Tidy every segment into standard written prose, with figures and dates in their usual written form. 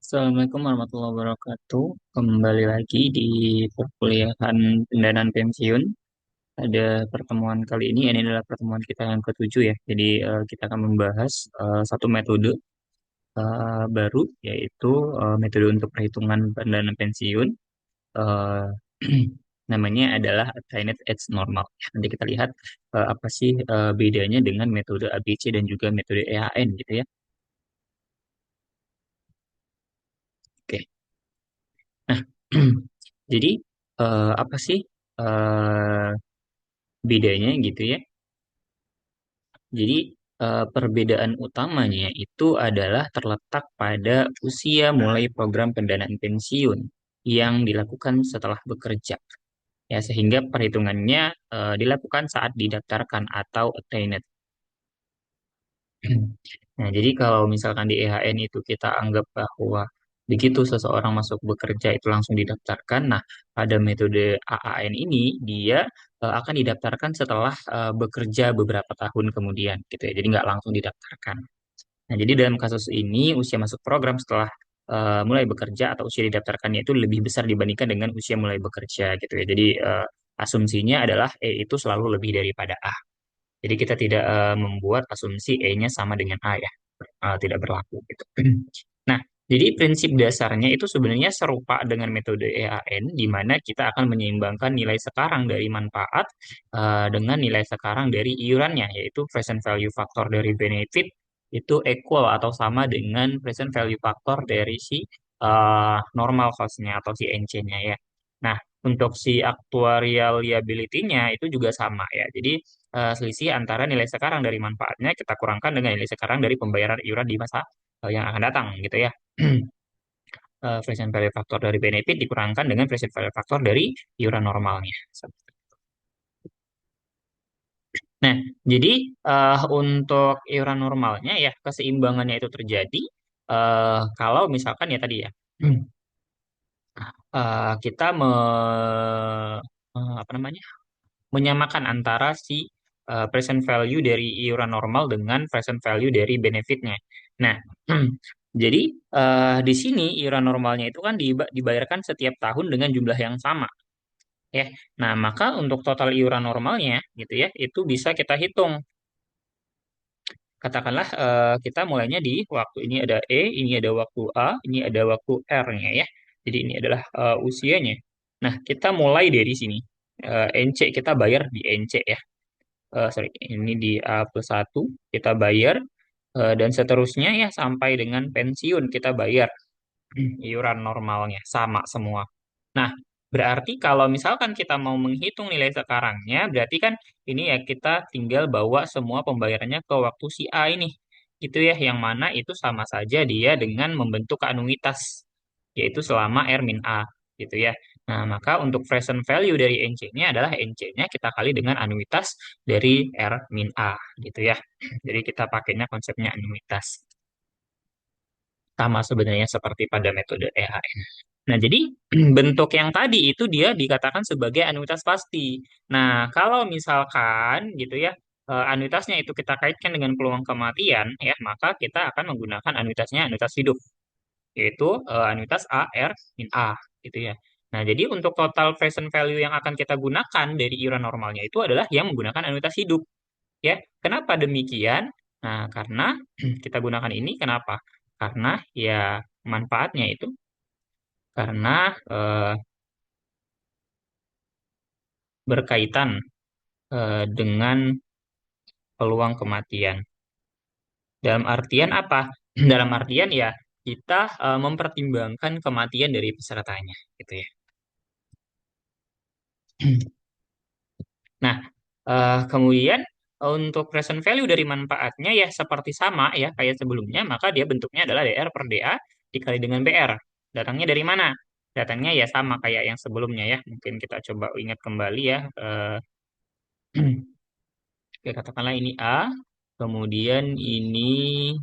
Assalamualaikum warahmatullahi wabarakatuh. Kembali lagi di perkuliahan pendanaan pensiun. Pada pertemuan kali ini adalah pertemuan kita yang ketujuh ya. Jadi kita akan membahas satu metode baru, yaitu metode untuk perhitungan pendanaan pensiun. Eh, namanya adalah Attained Age Normal. Nanti kita lihat apa sih bedanya dengan metode ABC dan juga metode EHN gitu ya. Oke. Nah, jadi apa sih eh, bedanya gitu ya? Jadi perbedaan utamanya itu adalah terletak pada usia mulai program pendanaan pensiun yang dilakukan setelah bekerja. Ya, sehingga perhitungannya dilakukan saat didaftarkan atau attained. Nah, jadi kalau misalkan di EHN itu kita anggap bahwa begitu seseorang masuk bekerja itu langsung didaftarkan. Nah, pada metode AAN ini dia akan didaftarkan setelah bekerja beberapa tahun kemudian gitu ya. Jadi nggak langsung didaftarkan. Nah, jadi dalam kasus ini usia masuk program setelah mulai bekerja atau usia didaftarkannya itu lebih besar dibandingkan dengan usia mulai bekerja gitu ya. Jadi asumsinya adalah E itu selalu lebih daripada A. Jadi kita tidak membuat asumsi E-nya sama dengan A ya, tidak berlaku gitu. Nah, jadi prinsip dasarnya itu sebenarnya serupa dengan metode EAN, di mana kita akan menyeimbangkan nilai sekarang dari manfaat dengan nilai sekarang dari iurannya, yaitu present value factor dari benefit itu equal atau sama dengan present value factor dari si normal cost-nya atau si NC-nya ya. Nah, untuk si actuarial liability-nya itu juga sama ya. Jadi selisih antara nilai sekarang dari manfaatnya kita kurangkan dengan nilai sekarang dari pembayaran iuran di masa yang akan datang gitu ya. Present value factor dari benefit dikurangkan dengan present value factor dari iuran normalnya. Nah, jadi untuk iuran normalnya ya keseimbangannya itu terjadi kalau misalkan ya tadi ya kita apa namanya menyamakan antara si present value dari iuran normal dengan present value dari benefitnya. Nah, jadi di sini iuran normalnya itu kan dibayarkan setiap tahun dengan jumlah yang sama, ya. Nah, maka untuk total iuran normalnya, gitu ya, itu bisa kita hitung. Katakanlah kita mulainya di waktu ini ada E, ini ada waktu A, ini ada waktu R-nya ya. Jadi ini adalah usianya. Nah, kita mulai dari sini. NC kita bayar di NC ya. Sorry, ini di A+1 kita bayar dan seterusnya ya sampai dengan pensiun kita bayar iuran normalnya sama semua. Nah, berarti kalau misalkan kita mau menghitung nilai sekarangnya, berarti kan ini ya kita tinggal bawa semua pembayarannya ke waktu si A ini. Gitu ya, yang mana itu sama saja dia dengan membentuk anuitas, yaitu selama R-A, gitu ya. Nah, maka untuk present value dari NC-nya adalah NC-nya kita kali dengan anuitas dari R-A, gitu ya. Jadi kita pakainya konsepnya anuitas. Sama sebenarnya seperti pada metode EHN. Nah, jadi bentuk yang tadi itu dia dikatakan sebagai anuitas pasti. Nah, kalau misalkan gitu ya, anuitasnya itu kita kaitkan dengan peluang kematian, ya, maka kita akan menggunakan anuitasnya anuitas hidup, yaitu anuitas AR min A, gitu ya. Nah, jadi untuk total present value yang akan kita gunakan dari iuran normalnya itu adalah yang menggunakan anuitas hidup, ya. Kenapa demikian? Nah, karena kita gunakan ini, kenapa? Karena ya manfaatnya itu karena berkaitan dengan peluang kematian. Dalam artian apa? Dalam artian ya kita mempertimbangkan kematian dari pesertanya, gitu ya. Nah, kemudian untuk present value dari manfaatnya ya seperti sama ya kayak sebelumnya, maka dia bentuknya adalah DR per DA dikali dengan BR. Datangnya dari mana? Datangnya ya sama kayak yang sebelumnya ya. Mungkin kita coba ingat kembali ya. Oke, katakanlah ini A, kemudian ini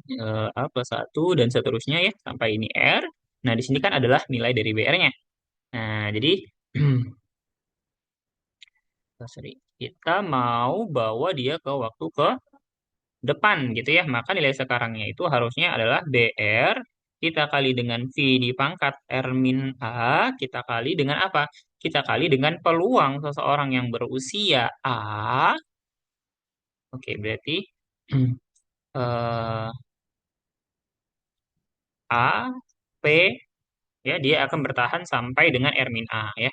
A+1 dan seterusnya ya, sampai ini R. Nah, di sini kan adalah nilai dari BR-nya. Nah, jadi, oh, sorry, kita mau bawa dia ke waktu ke depan gitu ya. Maka nilai sekarangnya itu harusnya adalah BR kita kali dengan V di pangkat R min A, kita kali dengan apa? Kita kali dengan peluang seseorang yang berusia A. Oke, berarti eh, A, P, ya dia akan bertahan sampai dengan R min A ya.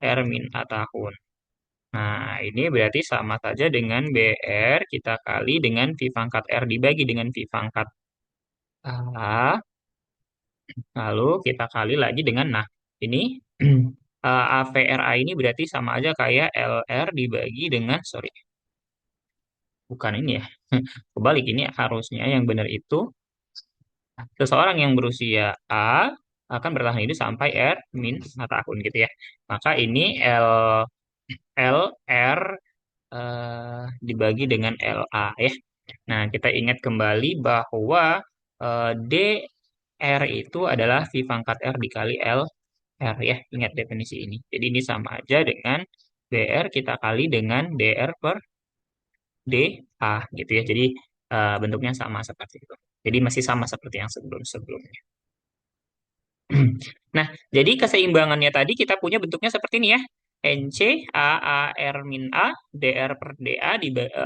R min A tahun. Nah, ini berarti sama saja dengan BR kita kali dengan V pangkat R dibagi dengan V pangkat A. Lalu kita kali lagi dengan, nah ini AVRA ini berarti sama aja kayak LR dibagi dengan, sorry, bukan ini ya. Kebalik, ini harusnya yang benar itu seseorang yang berusia A akan bertahan hidup sampai R min 1 tahun gitu ya. Maka ini LR dibagi dengan LA ya. Nah, kita ingat kembali bahwa DR itu adalah V pangkat R dikali LR ya. Ingat definisi ini. Jadi ini sama aja dengan BR kita kali dengan DR per DA gitu ya. Jadi bentuknya sama seperti itu. Jadi masih sama seperti yang sebelum-sebelumnya. Nah, jadi keseimbangannya tadi kita punya bentuknya seperti ini ya. NC A R min A DR per DA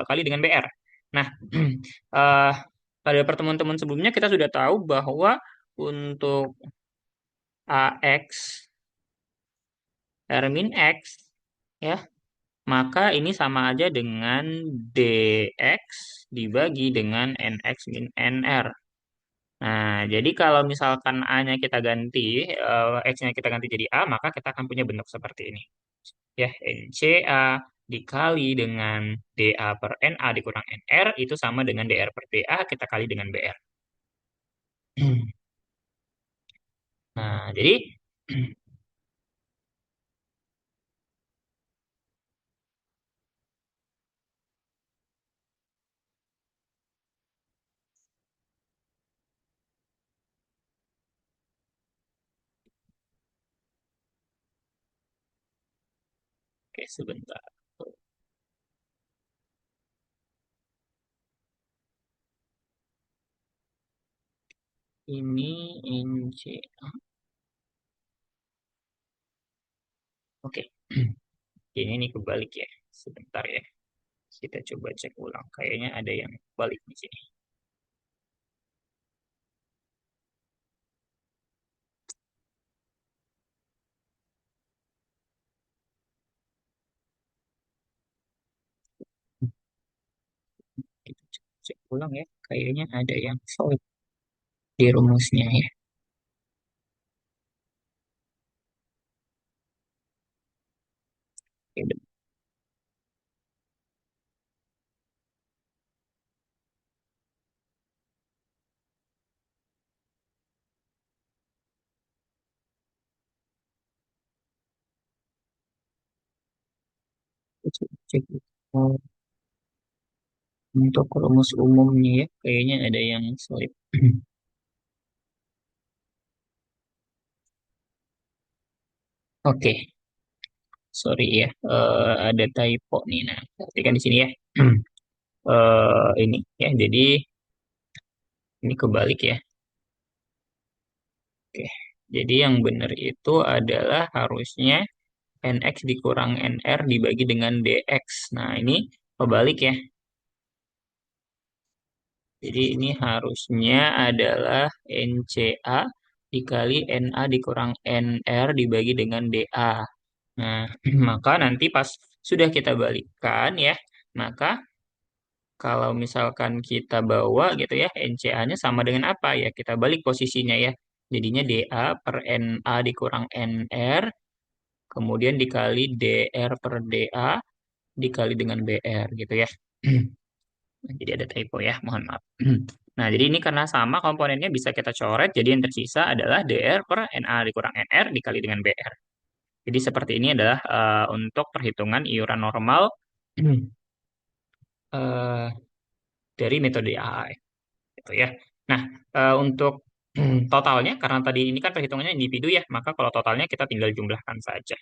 kali dengan BR. Nah, eh, pada pertemuan-temuan sebelumnya kita sudah tahu bahwa untuk AX R min X ya, maka ini sama aja dengan DX dibagi dengan NX min NR. Nah, jadi kalau misalkan A-nya kita ganti, X-nya kita ganti jadi A, maka kita akan punya bentuk seperti ini. Ya, NCA dikali dengan DA per NA dikurang NR, itu sama dengan DR per DA, kita kali dengan BR. Nah, jadi, oke, sebentar. Ini NCA. Oke, ini kebalik ya. Sebentar ya. Kita coba cek ulang. Kayaknya ada yang balik di sini. Kita coba cek ulang ya. Kayaknya ada yang solid di rumusnya ya. Oke, kita coba cek. Oh, untuk rumus umumnya ya, kayaknya ada yang solid. Oke, sorry ya, ada typo nih. Nah, perhatikan di sini ya. Ini ya, jadi ini kebalik ya. Oke, jadi yang benar itu adalah harusnya NX dikurang NR dibagi dengan DX. Nah, ini kebalik ya. Jadi ini harusnya adalah NCA dikali NA dikurang NR dibagi dengan DA. Nah, maka nanti pas sudah kita balikan ya, maka kalau misalkan kita bawa gitu ya, NCA-nya sama dengan apa ya? Kita balik posisinya ya. Jadinya DA per NA dikurang NR, kemudian dikali DR per DA, dikali dengan BR gitu ya. Jadi ada typo ya, mohon maaf. Nah, jadi ini karena sama komponennya bisa kita coret, jadi yang tersisa adalah DR per NA dikurang NR dikali dengan BR. Jadi seperti ini adalah untuk perhitungan iuran normal eh, dari metode AA gitu ya. Nah, untuk totalnya karena tadi ini kan perhitungannya individu ya, maka kalau totalnya kita tinggal jumlahkan saja.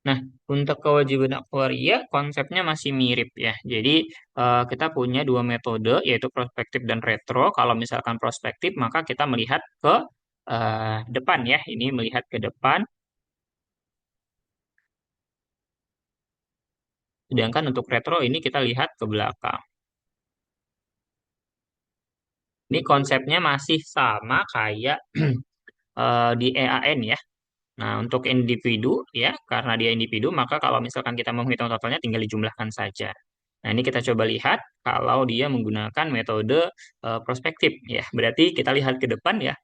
Nah, Untuk kewajiban aktuaria, konsepnya masih mirip ya. Jadi, kita punya dua metode, yaitu prospektif dan retro. Kalau misalkan prospektif, maka kita melihat ke depan ya. Ini melihat ke depan. Sedangkan untuk retro ini kita lihat ke belakang. Ini konsepnya masih sama kayak di EAN ya. Nah, untuk individu ya, karena dia individu, maka kalau misalkan kita mau menghitung totalnya tinggal dijumlahkan saja. Nah, ini kita coba lihat kalau dia menggunakan metode prospektif ya. Berarti kita lihat ke depan ya.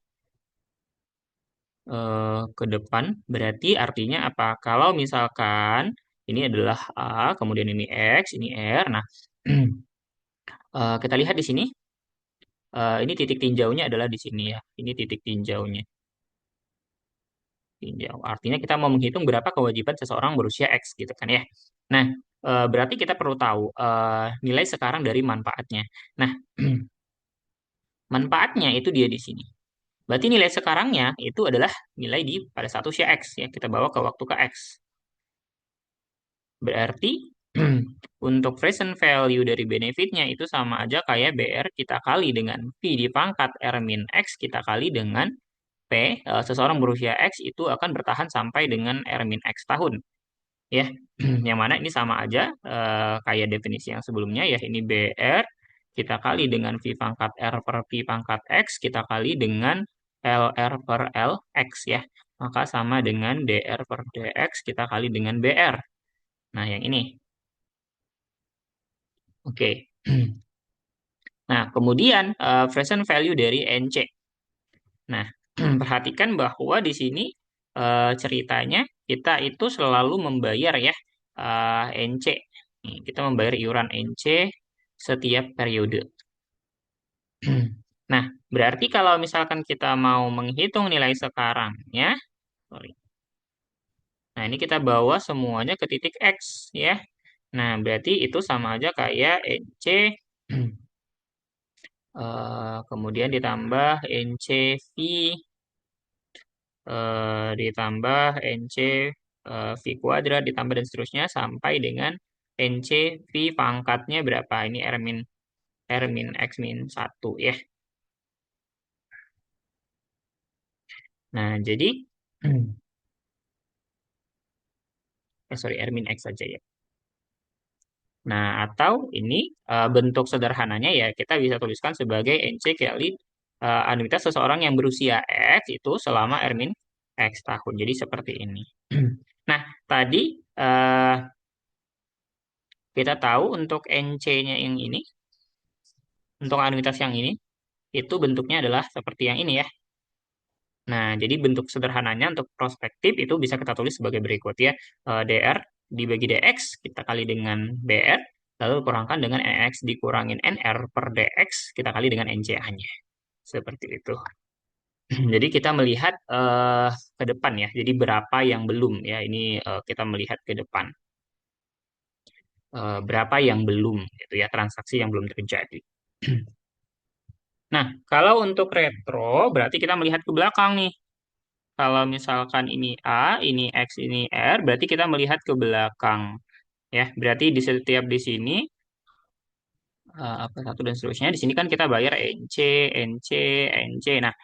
Ke depan berarti artinya apa? Kalau misalkan ini adalah A, kemudian ini X, ini R. Nah, kita lihat di sini. Ini titik tinjaunya adalah di sini ya. Ini titik tinjaunya. Tinjau. Artinya kita mau menghitung berapa kewajiban seseorang berusia X gitu kan ya. Nah, berarti kita perlu tahu nilai sekarang dari manfaatnya. Nah, manfaatnya itu dia di sini. Berarti nilai sekarangnya itu adalah nilai di pada satu usia X ya. Kita bawa ke waktu ke X. Berarti untuk present value dari benefitnya itu sama aja kayak BR kita kali dengan V di pangkat R min X kita kali dengan P, seseorang berusia X itu akan bertahan sampai dengan R min X tahun. Ya, yang mana ini sama aja kayak definisi yang sebelumnya ya, ini BR kita kali dengan V pangkat R per V pangkat X kita kali dengan LR per LX ya. Maka sama dengan DR per DX kita kali dengan BR. Nah, yang ini. Oke. Nah, kemudian present value dari NC. Nah, perhatikan bahwa di sini ceritanya kita itu selalu membayar ya NC. Nih, kita membayar iuran NC setiap periode. Nah, berarti kalau misalkan kita mau menghitung nilai sekarangnya, sorry. Nah, ini kita bawa semuanya ke titik X ya. Nah, berarti itu sama aja kayak NC kemudian ditambah NCV ditambah NC V kuadrat ditambah dan seterusnya sampai dengan NC V pangkatnya berapa? Ini R min X min 1 ya. Nah, jadi sorry R min X saja ya. Nah, atau ini bentuk sederhananya ya kita bisa tuliskan sebagai NC kali anuitas seseorang yang berusia X itu selama R min X tahun. Jadi seperti ini. Nah, tadi eh, kita tahu untuk NC-nya yang ini, untuk anuitas yang ini, itu bentuknya adalah seperti yang ini ya. Nah, jadi bentuk sederhananya untuk prospektif itu bisa kita tulis sebagai berikut ya. DR dibagi DX, kita kali dengan BR, lalu kurangkan dengan NX dikurangin NR per DX, kita kali dengan NCA-nya. Seperti itu. Jadi kita melihat ke depan ya. Jadi berapa yang belum ya. Ini kita melihat ke depan. Berapa yang belum gitu ya, transaksi yang belum terjadi. Nah, kalau untuk retro berarti kita melihat ke belakang nih. Kalau misalkan ini A, ini X, ini R, berarti kita melihat ke belakang. Ya, berarti di setiap di sini apa satu dan seterusnya. Di sini kan kita bayar NC, NC, NC. Nah,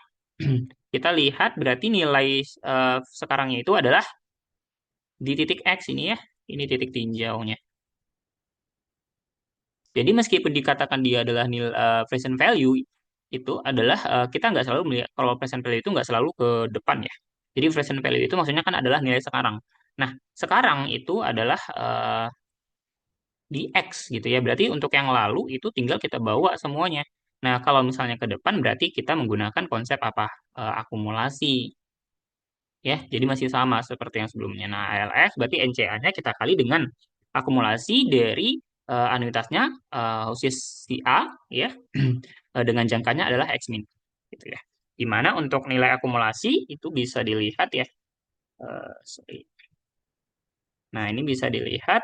kita lihat berarti nilai sekarangnya itu adalah di titik X ini ya. Ini titik tinjaunya. Jadi meskipun dikatakan dia adalah nilai present value itu adalah kita nggak selalu melihat kalau present value itu nggak selalu ke depan ya. Jadi present value itu maksudnya kan adalah nilai sekarang. Nah, sekarang itu adalah di X gitu ya. Berarti untuk yang lalu itu tinggal kita bawa semuanya. Nah, kalau misalnya ke depan berarti kita menggunakan konsep apa? Akumulasi ya. Jadi masih sama seperti yang sebelumnya. Nah, ALX berarti NCA-nya kita kali dengan akumulasi dari anuitasnya usia si A ya dengan jangkanya adalah X min gitu ya. Di mana untuk nilai akumulasi itu bisa dilihat ya. Sorry. Nah, ini bisa dilihat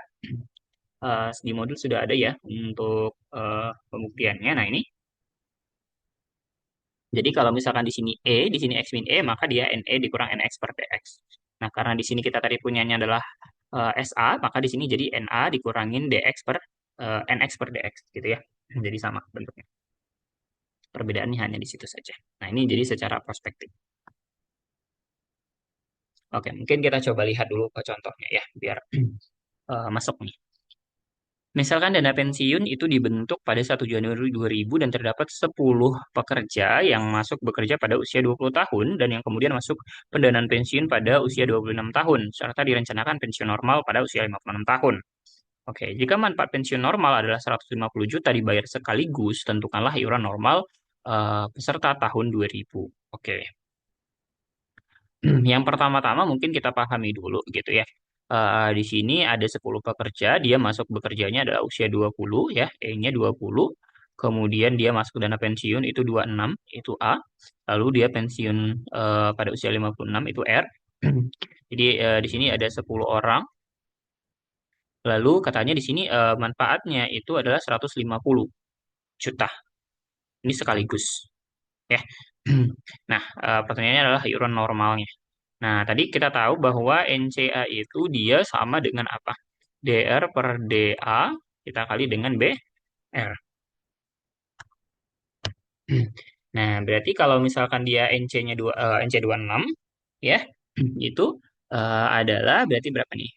di modul sudah ada ya untuk pembuktiannya. Nah, ini jadi kalau misalkan di sini E, di sini X min E, maka dia NE dikurang NX per DX. Nah, karena di sini kita tadi punyanya adalah SA, maka di sini jadi NA dikurangin DX per NX per DX gitu ya. Jadi sama bentuknya. Perbedaannya hanya di situ saja. Nah, ini jadi secara prospektif. Oke, mungkin kita coba lihat dulu ke contohnya ya, biar masuk nih. Misalkan dana pensiun itu dibentuk pada 1 Januari 2000 dan terdapat 10 pekerja yang masuk bekerja pada usia 20 tahun dan yang kemudian masuk pendanaan pensiun pada usia 26 tahun, serta direncanakan pensiun normal pada usia 56 tahun. Oke, jika manfaat pensiun normal adalah 150 juta dibayar sekaligus, tentukanlah iuran normal peserta tahun 2000. Oke. Yang pertama-tama mungkin kita pahami dulu gitu ya. Di sini ada 10 pekerja, dia masuk bekerjanya adalah usia 20 ya, E-nya 20. Kemudian dia masuk dana pensiun itu 26, itu A. Lalu dia pensiun pada usia 56 itu R. Jadi di sini ada 10 orang. Lalu katanya di sini manfaatnya itu adalah 150 juta. Ini sekaligus ya. Nah, pertanyaannya adalah iuran normalnya. Nah, tadi kita tahu bahwa NCA itu dia sama dengan apa? DR per DA kita kali dengan BR. Nah, berarti kalau misalkan dia NC-nya NC 26 ya, itu adalah berarti berapa nih?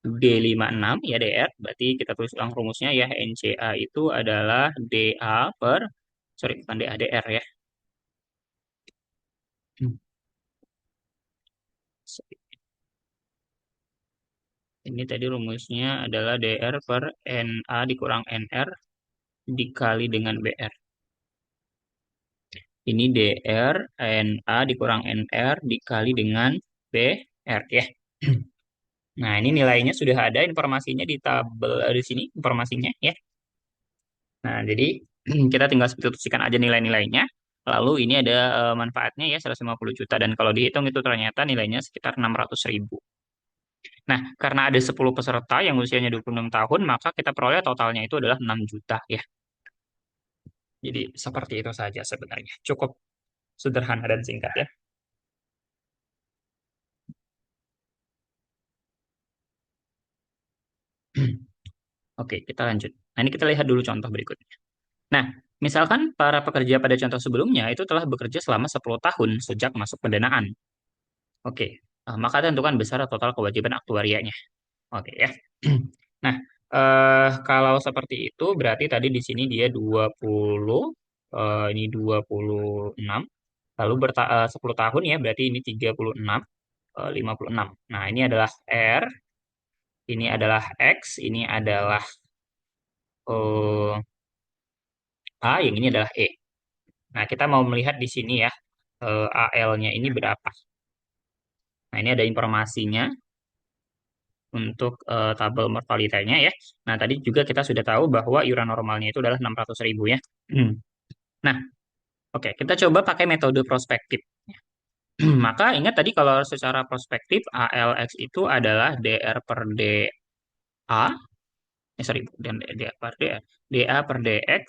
D56 ya DR. Berarti kita tulis ulang rumusnya ya, NCA itu adalah DA per sorry bukan DA DR ya. Ini tadi rumusnya adalah DR per NA dikurang NR dikali dengan BR. Ini DR, NA dikurang NR dikali dengan BR ya. Nah, ini nilainya sudah ada informasinya di tabel di sini informasinya ya. Nah, jadi kita tinggal substitusikan aja nilai-nilainya. Lalu ini ada manfaatnya ya 150 juta dan kalau dihitung itu ternyata nilainya sekitar 600.000. Nah, karena ada 10 peserta yang usianya 26 tahun, maka kita peroleh totalnya itu adalah 6 juta ya. Jadi seperti itu saja sebenarnya. Cukup sederhana dan singkat ya. Oke, kita lanjut. Nah, ini kita lihat dulu contoh berikutnya. Nah, misalkan para pekerja pada contoh sebelumnya itu telah bekerja selama 10 tahun sejak masuk pendanaan. Oke, maka tentukan besar total kewajiban aktuarianya. Oke ya. Nah, kalau seperti itu berarti tadi di sini dia 20, ini 26, lalu 10 tahun ya, berarti ini 36, 56. Nah, ini adalah R, ini adalah X, ini adalah eh, A, yang ini adalah E. Nah, kita mau melihat di sini ya, AL-nya ini berapa. Nah, ini ada informasinya untuk tabel mortalitasnya ya. Nah, tadi juga kita sudah tahu bahwa iuran normalnya itu adalah 600.000 ya. Nah, oke, kita coba pakai metode prospektif. Maka ingat tadi kalau secara prospektif ALX itu adalah DR per DA, sorry, dan DA per DA, DA per DX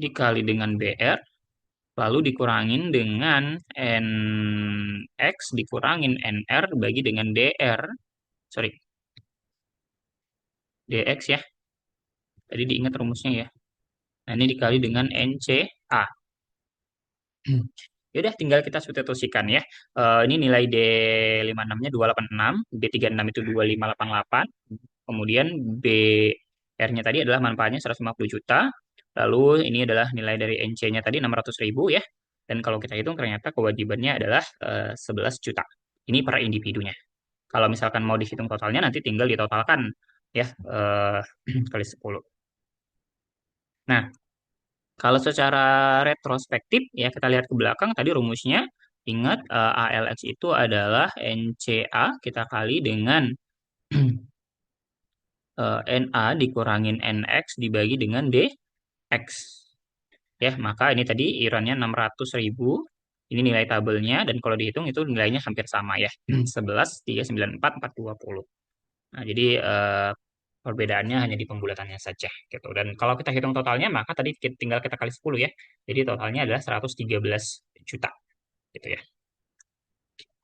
dikali dengan BR, lalu dikurangin dengan NX dikurangin NR bagi dengan DR, sorry, DX ya, tadi diingat rumusnya ya. Nah, ini dikali dengan NCA. Ya udah tinggal kita substitusikan ya. Ini nilai D56-nya 286, B36 itu 2588, kemudian BR-nya tadi adalah manfaatnya 150 juta, lalu ini adalah nilai dari NC-nya tadi 600.000 ya, dan kalau kita hitung ternyata kewajibannya adalah 11 juta. Ini per individunya. Kalau misalkan mau dihitung totalnya nanti tinggal ditotalkan ya kali 10. Nah, kalau secara retrospektif ya kita lihat ke belakang tadi rumusnya ingat ALX itu adalah NCA kita kali dengan NA dikurangin NX dibagi dengan DX. Ya, maka ini tadi iurannya 600.000. Ini nilai tabelnya dan kalau dihitung itu nilainya hampir sama ya. 11, 394, 420. Nah, jadi perbedaannya hanya di pembulatannya saja gitu. Dan kalau kita hitung totalnya maka tadi tinggal kita kali 10 ya. Jadi totalnya adalah 113 juta gitu ya.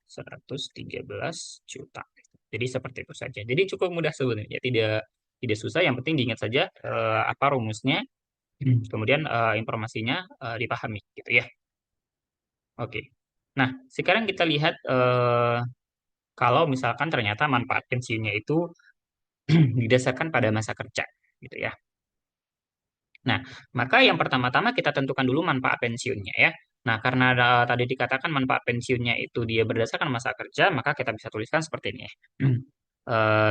113 juta. Jadi seperti itu saja. Jadi cukup mudah sebenarnya, tidak tidak susah. Yang penting diingat saja apa rumusnya, kemudian informasinya dipahami, gitu ya. Oke. Nah, sekarang kita lihat kalau misalkan ternyata manfaat pensiunnya itu didasarkan pada masa kerja, gitu ya. Nah, maka yang pertama-tama kita tentukan dulu manfaat pensiunnya ya. Nah, karena tadi dikatakan manfaat pensiunnya itu dia berdasarkan masa kerja, maka kita bisa tuliskan seperti ini ya.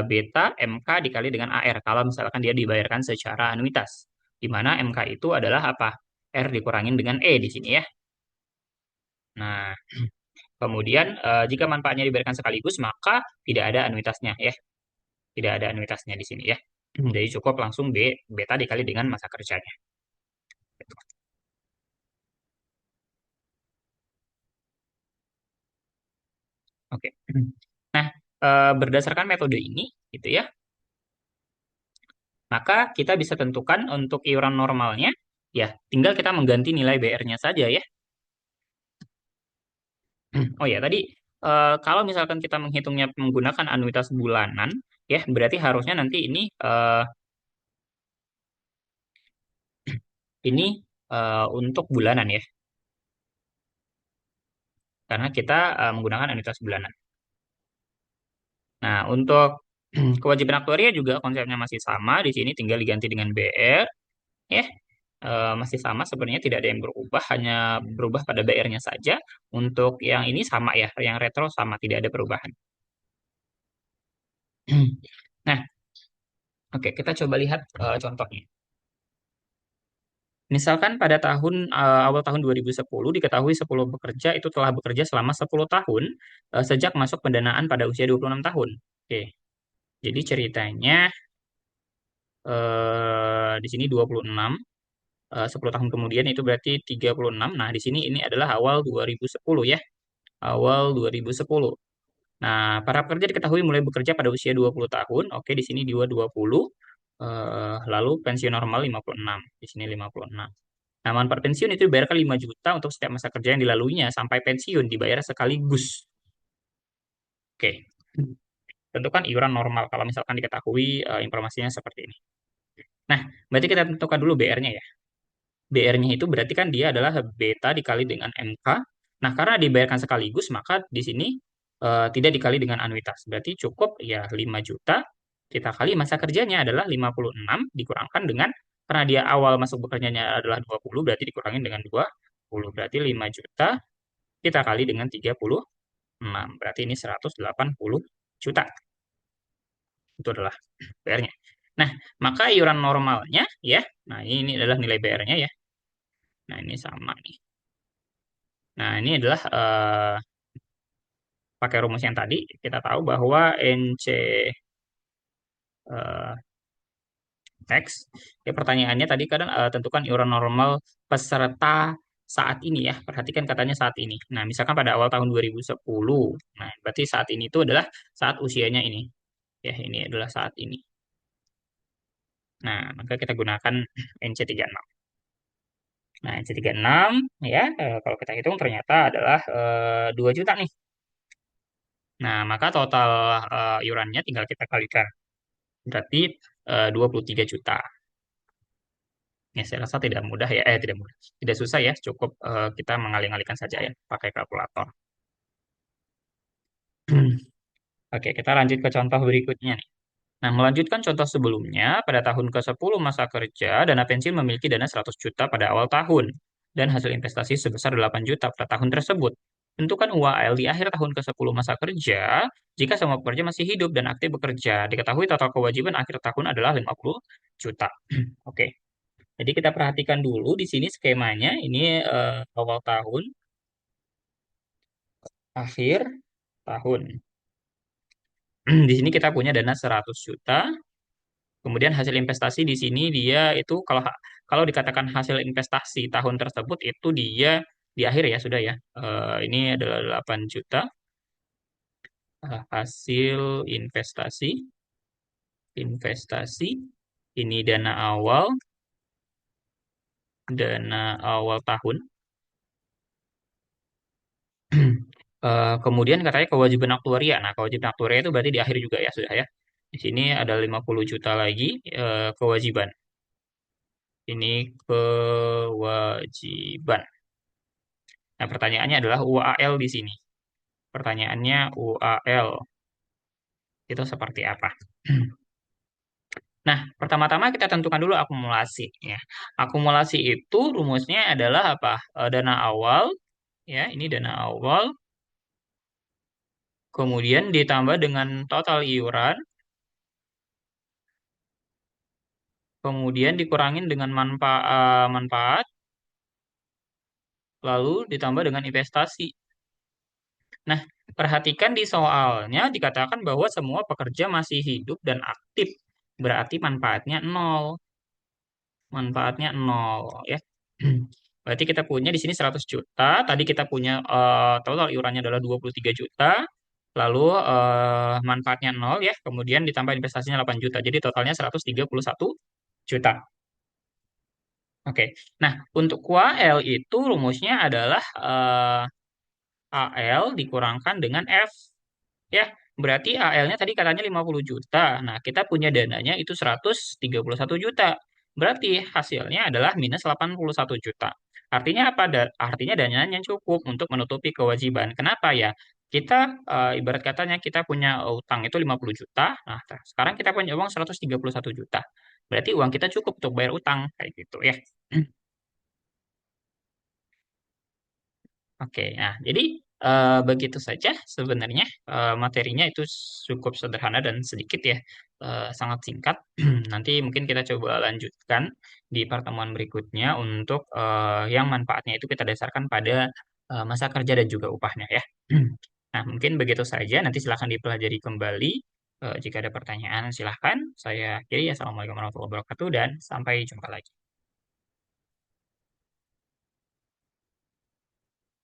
Beta MK dikali dengan AR kalau misalkan dia dibayarkan secara anuitas. Di mana MK itu adalah apa? R dikurangin dengan E di sini ya. Nah, kemudian jika manfaatnya diberikan sekaligus, maka tidak ada anuitasnya ya. Tidak ada anuitasnya di sini ya. Jadi cukup langsung beta dikali dengan masa kerjanya. Oke. Nah, berdasarkan metode ini, gitu ya, maka kita bisa tentukan untuk iuran normalnya, ya, tinggal kita mengganti nilai BR-nya saja ya. Oh ya, tadi kalau misalkan kita menghitungnya menggunakan anuitas bulanan, ya, berarti harusnya nanti ini untuk bulanan ya, karena kita menggunakan anuitas bulanan. Nah, untuk kewajiban aktuaria juga konsepnya masih sama, di sini tinggal diganti dengan BR, ya. Masih sama sebenarnya tidak ada yang berubah, hanya berubah pada BR-nya saja. Untuk yang ini sama ya, yang retro sama, tidak ada perubahan. Nah, oke, kita coba lihat contohnya. Misalkan pada awal tahun 2010 diketahui 10 pekerja itu telah bekerja selama 10 tahun sejak masuk pendanaan pada usia 26 tahun. Oke, jadi ceritanya di sini 26, 10 tahun kemudian itu berarti 36. Nah, di sini ini adalah awal 2010 ya, awal 2010. Nah, para pekerja diketahui mulai bekerja pada usia 20 tahun. Oke, di sini 20. Lalu pensiun normal 56. Di sini 56. Nah, manfaat pensiun itu dibayarkan 5 juta untuk setiap masa kerja yang dilaluinya sampai pensiun dibayar sekaligus. Oke. Tentukan iuran normal kalau misalkan diketahui informasinya seperti ini. Nah, berarti kita tentukan dulu BR-nya ya. BR-nya itu berarti kan dia adalah beta dikali dengan MK. Nah, karena dibayarkan sekaligus, maka di sini tidak dikali dengan anuitas. Berarti cukup ya 5 juta, kita kali masa kerjanya adalah 56, dikurangkan dengan, karena dia awal masuk bekerjanya adalah 20, berarti dikurangin dengan 20. Berarti 5 juta, kita kali dengan 36. Berarti ini 180 juta. Itu adalah BR-nya. Nah, maka iuran normalnya ya, nah ini adalah nilai BR-nya ya. Nah, ini sama nih. Nah, ini adalah pakai rumus yang tadi, kita tahu bahwa NC eh, X, ya pertanyaannya tadi kan tentukan iuran normal peserta saat ini ya. Perhatikan katanya saat ini. Nah, misalkan pada awal tahun 2010. Nah, berarti saat ini itu adalah saat usianya ini. Ya, ini adalah saat ini. Nah, maka kita gunakan NC36. Nah, NC36 ya, kalau kita hitung ternyata adalah 2 juta nih. Nah, maka total iurannya tinggal kita kalikan. Berarti 23 juta. Ya, saya rasa tidak mudah ya, tidak mudah. Tidak susah ya, cukup kita mengalih-alihkan saja ya, pakai kalkulator. Oke, kita lanjut ke contoh berikutnya nih. Nah, melanjutkan contoh sebelumnya, pada tahun ke-10 masa kerja, dana pensiun memiliki dana 100 juta pada awal tahun, dan hasil investasi sebesar 8 juta pada tahun tersebut. Tentukan UAL di akhir tahun ke-10 masa kerja, jika semua pekerja masih hidup dan aktif bekerja. Diketahui total kewajiban akhir tahun adalah 50 juta. Oke, jadi kita perhatikan dulu di sini skemanya, ini awal tahun, akhir tahun. Di sini kita punya dana 100 juta. Kemudian hasil investasi di sini dia itu kalau dikatakan hasil investasi tahun tersebut itu dia di akhir ya sudah ya. Ini adalah 8 juta hasil investasi. Ini dana awal tahun. Kemudian katanya kewajiban aktuaria. Nah, kewajiban aktuaria itu berarti di akhir juga ya, sudah ya. Di sini ada 50 juta lagi kewajiban. Ini kewajiban. Nah, pertanyaannya adalah UAL di sini. Pertanyaannya UAL itu seperti apa? Nah, pertama-tama kita tentukan dulu akumulasi ya. Akumulasi itu rumusnya adalah apa? Dana awal ya, ini dana awal, kemudian ditambah dengan total iuran, kemudian dikurangin dengan manfaat, lalu ditambah dengan investasi. Nah, perhatikan di soalnya dikatakan bahwa semua pekerja masih hidup dan aktif. Berarti manfaatnya nol. Manfaatnya nol ya. Berarti kita punya di sini 100 juta. Tadi kita punya total iurannya adalah 23 juta. Lalu manfaatnya nol ya. Kemudian ditambah investasinya 8 juta. Jadi totalnya 131 juta. Oke. Nah, untuk QAL itu rumusnya adalah AL dikurangkan dengan F. Ya, berarti AL-nya tadi katanya 50 juta. Nah, kita punya dananya itu 131 juta. Berarti hasilnya adalah minus 81 juta. Artinya apa? Artinya dananya cukup untuk menutupi kewajiban. Kenapa ya? Kita ibarat katanya kita punya utang itu 50 juta. Nah, sekarang kita punya uang 131 juta. Berarti uang kita cukup untuk bayar utang kayak gitu ya. Oke, nah jadi begitu saja sebenarnya materinya itu cukup sederhana dan sedikit ya, sangat singkat. Nanti mungkin kita coba lanjutkan di pertemuan berikutnya untuk yang manfaatnya itu kita dasarkan pada masa kerja dan juga upahnya ya. Nah, mungkin begitu saja. Nanti silahkan dipelajari kembali. Jika ada pertanyaan, silahkan. Saya akhiri. Assalamualaikum warahmatullahi wabarakatuh dan sampai jumpa lagi.